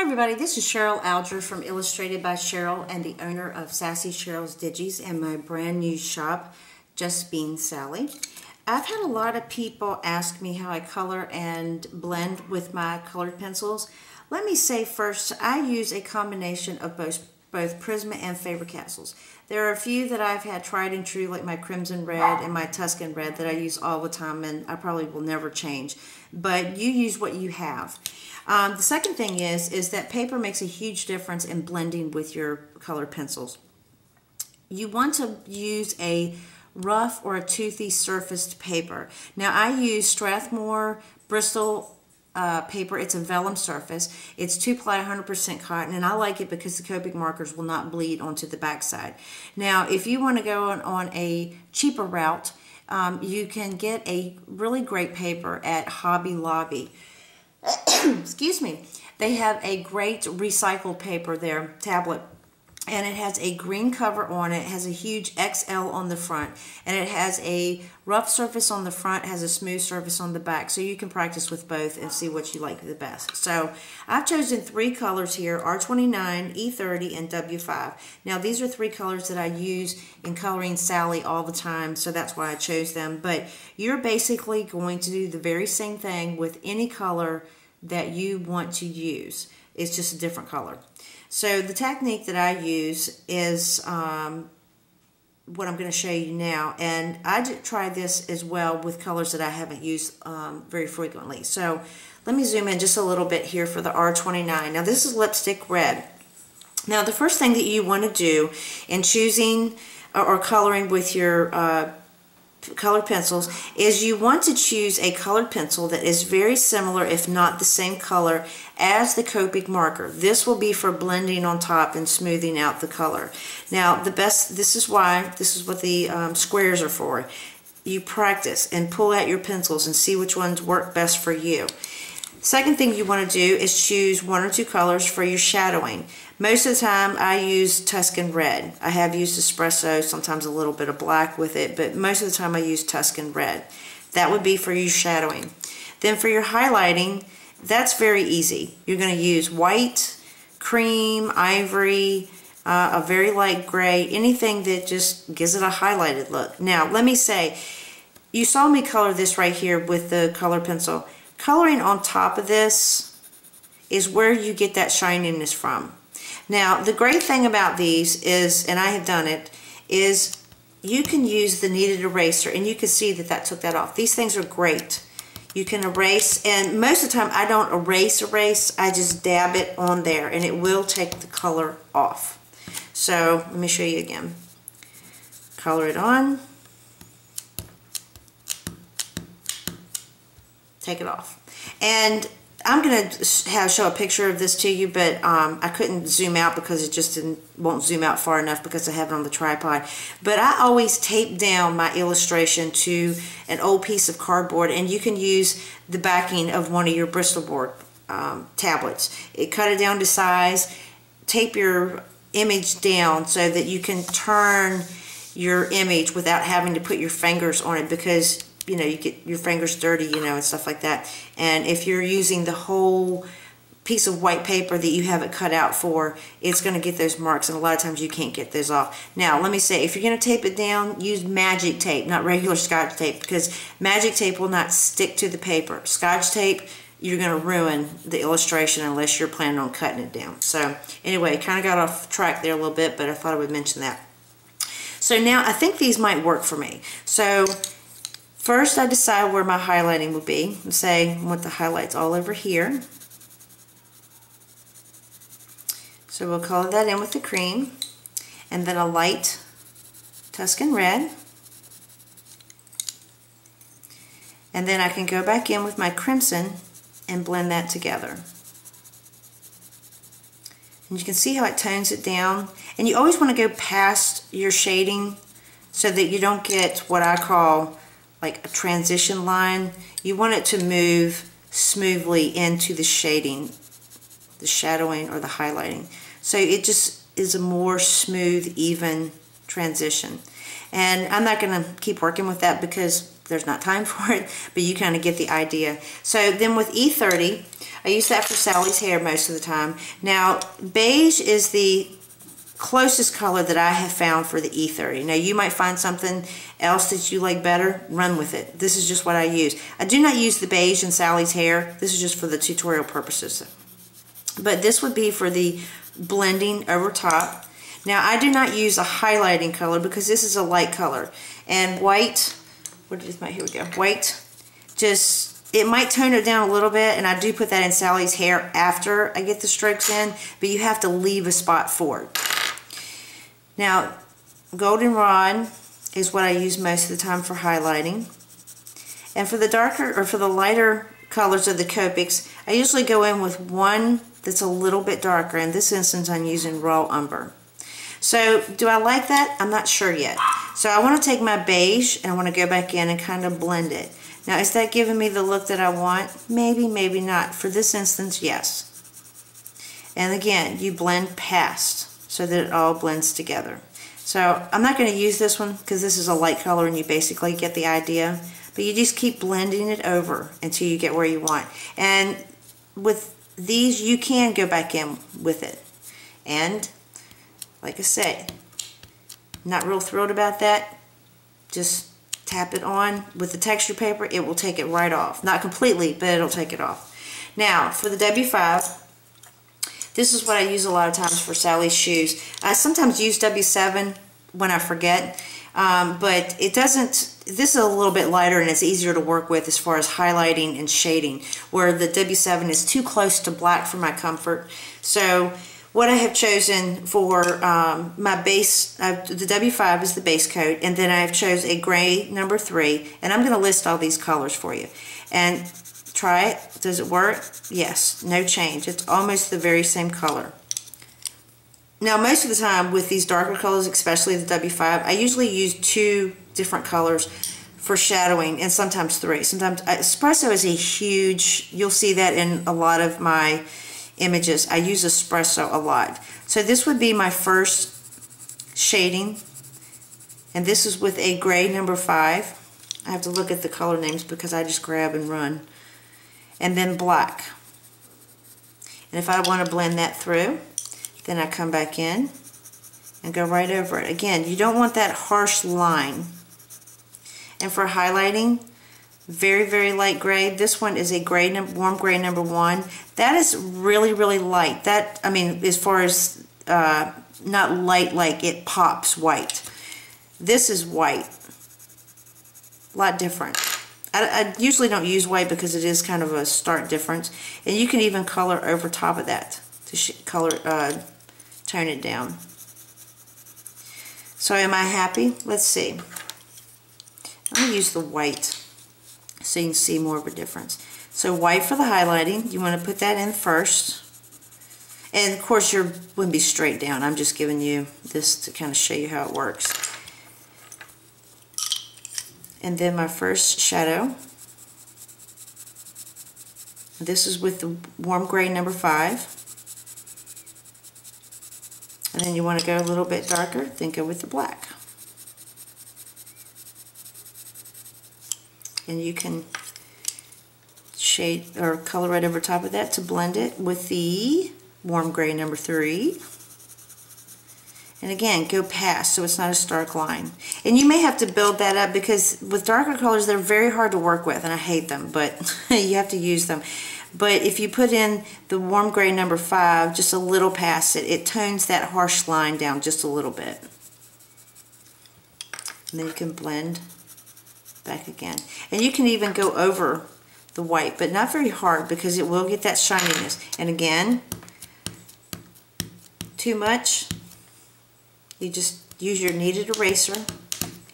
Hi everybody, this is Cheryl Alger from Illustrated by Cheryl and the owner of Sassy Cheryl's Digis and my brand new shop, Just Being Sally. I've had a lot of people ask me how I color and blend with my colored pencils. Let me say first, I use a combination of both Prisma and Faber-Castells. There are a few that I've had tried and true, like my Crimson Red and my Tuscan Red, that I use all the time and I probably will never change. But you use what you have. The second thing is that paper makes a huge difference in blending with your colored pencils. You want to use a rough or a toothy surfaced paper. Now I use Strathmore Bristol paper. It's a vellum surface. It's 2-ply 100% cotton, and I like it because the Copic markers will not bleed onto the backside. Now if you want to go on a cheaper route, you can get a really great paper at Hobby Lobby. Excuse me. They have a great recycled paper there, tablet, and it has a green cover on it. It has a huge XL on the front, and it has a rough surface on the front, has a smooth surface on the back, so you can practice with both and see what you like the best. So I've chosen 3 colors here: R29, E30, and W5. Now these are 3 colors that I use in coloring Sally all the time, so that's why I chose them. But you're basically going to do the very same thing with any color that you want to use. It's just a different color. So the technique that I use is what I'm going to show you now, and I did try this as well with colors that I haven't used very frequently. So let me zoom in just a little bit here for the R29. Now this is lipstick red. Now the first thing that you want to do in choosing or coloring with your colored pencils is you want to choose a colored pencil that is very similar, if not the same color, as the Copic marker. This will be for blending on top and smoothing out the color. Now this is what the squares are for. You practice and pull out your pencils and see which ones work best for you. Second thing you want to do is choose 1 or 2 colors for your shadowing. Most of the time I use Tuscan Red. I have used espresso, sometimes a little bit of black with it, but most of the time I use Tuscan Red. That would be for your shadowing. Then for your highlighting, that's very easy. You're going to use white, cream, ivory, a very light gray, anything that just gives it a highlighted look. Now let me say, you saw me color this right here with the color pencil. Coloring on top of this is where you get that shininess from. Now the great thing about these is, and I have done it, is you can use the kneaded eraser, and you can see that took that off. These things are great. You can erase, and most of the time I don't erase, I just dab it on there and it will take the color off. So let me show you again. Color it on. Take it off. And I'm going to show a picture of this to you, but I couldn't zoom out because it just won't zoom out far enough because I have it on the tripod. But I always tape down my illustration to an old piece of cardboard, and you can use the backing of one of your Bristol board tablets. Cut it down to size, tape your image down so that you can turn your image without having to put your fingers on it, because you know, you get your fingers dirty, you know, and stuff like that. And if you're using the whole piece of white paper that you have it cut out for, it's going to get those marks, and a lot of times you can't get those off. Now, let me say, if you're going to tape it down, use magic tape, not regular Scotch tape, because magic tape will not stick to the paper. Scotch tape, you're going to ruin the illustration unless you're planning on cutting it down. So, anyway, kind of got off track there a little bit, but I thought I would mention that. So now, I think these might work for me. So first, I decide where my highlighting will be. Let's say I want the highlights all over here. So we'll color that in with the cream, and then a light Tuscan Red. And then I can go back in with my crimson and blend that together. And you can see how it tones it down. And you always want to go past your shading so that you don't get what I call like a transition line. You want it to move smoothly into the shading, the shadowing, or the highlighting. So it just is a more smooth, even transition. And I'm not going to keep working with that because there's not time for it, but you kind of get the idea. So then with E30, I use that for Sally's hair most of the time. Now, beige is the closest color that I have found for the E30. Now, you might find something else that you like better, run with it. This is just what I use. I do not use the beige in Sally's hair. This is just for the tutorial purposes. But this would be for the blending over top. Now, I do not use a highlighting color because this is a light color. And white, here we go. White, it might tone it down a little bit, and I do put that in Sally's hair after I get the strokes in, but you have to leave a spot for it. Now, goldenrod is what I use most of the time for highlighting. And for the darker, or for the lighter colors of the Copics, I usually go in with one that's a little bit darker. In this instance, I'm using raw umber. So, do I like that? I'm not sure yet. So I want to take my beige and I want to go back in and kind of blend it. Now, is that giving me the look that I want? Maybe, maybe not. For this instance, yes. And again, you blend past so that it all blends together. So I'm not going to use this one because this is a light color and you basically get the idea. But you just keep blending it over until you get where you want. And with these, you can go back in with it. And like I say, not real thrilled about that. Just tap it on with the texture paper. It will take it right off. Not completely, but it'll take it off. Now, for the W5, this is what I use a lot of times for Sally's shoes. I sometimes use W7 when I forget, but it doesn't. This is a little bit lighter and it's easier to work with as far as highlighting and shading, where the W7 is too close to black for my comfort. So what I have chosen for my base, the W5 is the base coat, and then I have chose a gray number 3, and I'm going to list all these colors for you. And try it. Does it work? Yes. No change. It's almost the very same color. Now, most of the time with these darker colors, especially the W5, I usually use 2 different colors for shadowing, and sometimes 3. Sometimes espresso is a huge, you'll see that in a lot of my images. I use espresso a lot. So this would be my first shading, and this is with a gray number 5. I have to look at the color names because I just grab and run. And then black. And if I want to blend that through, then I come back in and go right over it. Again, you don't want that harsh line. And for highlighting, very, very light gray. This one is a gray, warm gray number 1. That is really, really light. That, I mean, as far as not light like it pops white. This is white. A lot different. I usually don't use white because it is kind of a stark difference. And you can even color over top of that to tone it down. So am I happy? Let's see. I'm going to use the white so you can see more of a difference. So white for the highlighting. You want to put that in first. And of course you wouldn't be straight down. I'm just giving you this to kind of show you how it works. And then my first shadow. This is with the warm gray number 5. And then you want to go a little bit darker, then go with the black. And you can shade or color right over top of that to blend it with the warm gray number 3. And again, go past so it's not a stark line. And you may have to build that up because with darker colors, they're very hard to work with, and I hate them, but you have to use them. But if you put in the warm gray number 5, just a little past it, it tones that harsh line down just a little bit. And then you can blend back again. And you can even go over the white, but not very hard because it will get that shininess. And again, too much, you just use your kneaded eraser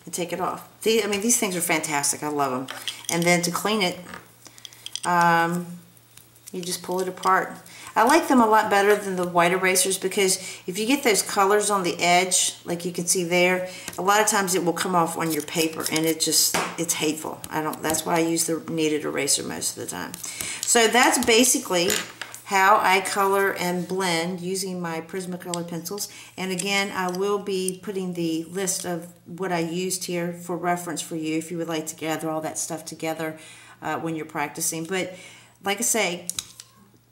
and take it off. I mean, these things are fantastic. I love them. And then to clean it, you just pull it apart. I like them a lot better than the white erasers because if you get those colors on the edge, like you can see there, a lot of times it will come off on your paper and it's hateful. That's why I use the kneaded eraser most of the time. So that's basically how I color and blend using my Prismacolor pencils. And again, I will be putting the list of what I used here for reference for you if you would like to gather all that stuff together when you're practicing. But like I say,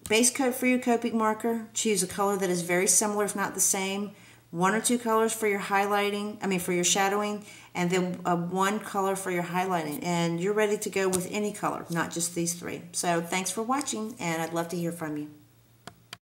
base coat for your Copic marker, choose a color that is very similar if not the same. 1 or 2 colors for your highlighting, for your shadowing, and then 1 color for your highlighting. And you're ready to go with any color, not just these 3. So thanks for watching, and I'd love to hear from you.